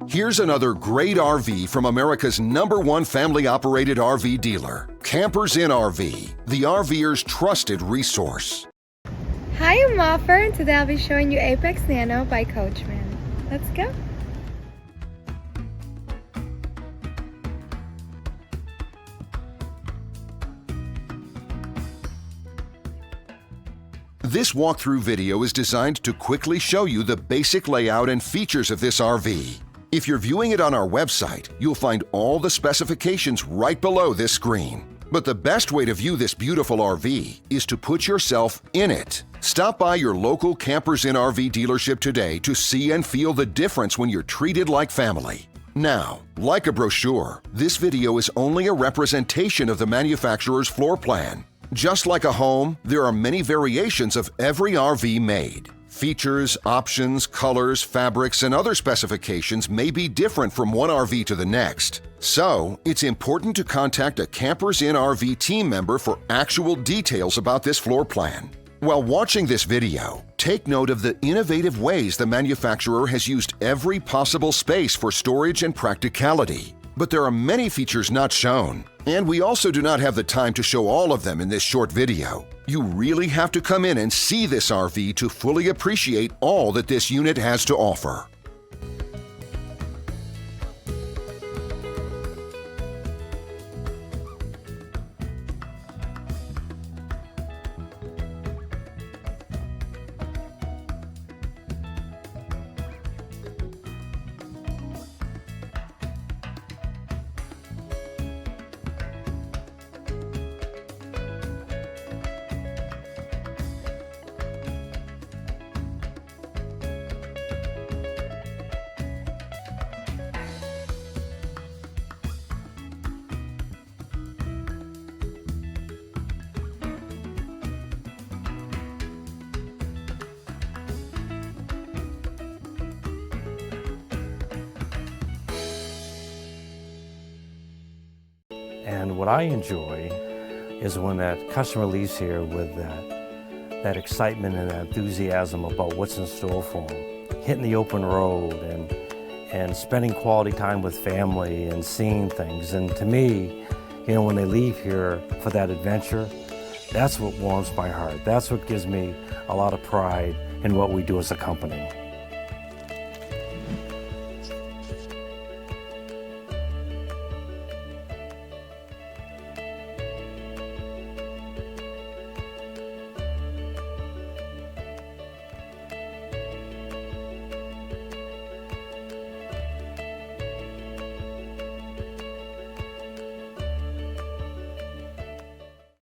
Here's another great RV from America's #1 family-operated RV dealer, Campers in RV, the RVer's trusted resource. Hi, I'm Offer, and today I'll be showing you Apex Nano by Coachmen. Let's go. This walkthrough video is designed to quickly show you the basic layout and features of this RV. If you're viewing it on our website, you'll find all the specifications right below this screen. But the best way to view this beautiful RV is to put yourself in it. Stop by your local Campers in RV dealership today to see and feel the difference when you're treated like family. Now, like a brochure, this video is only a representation of the manufacturer's floor plan. Just like a home, there are many variations of every RV made. Features, options, colors, fabrics, and other specifications may be different from one RV to the next. So, it's important to contact a Campers in RV team member for actual details about this floor plan. While watching this video, take note of the innovative ways the manufacturer has used every possible space for storage and practicality. But there are many features not shown, and we also do not have the time to show all of them in this short video. You really have to come in and see this RV to fully appreciate all that this unit has to offer. And what I enjoy is when that customer leaves here with that excitement and that enthusiasm about what's in store for them. Hitting the open road and spending quality time with family and seeing things. And to me, you know, when they leave here for that adventure, that's what warms my heart. That's what gives me a lot of pride in what we do as a company.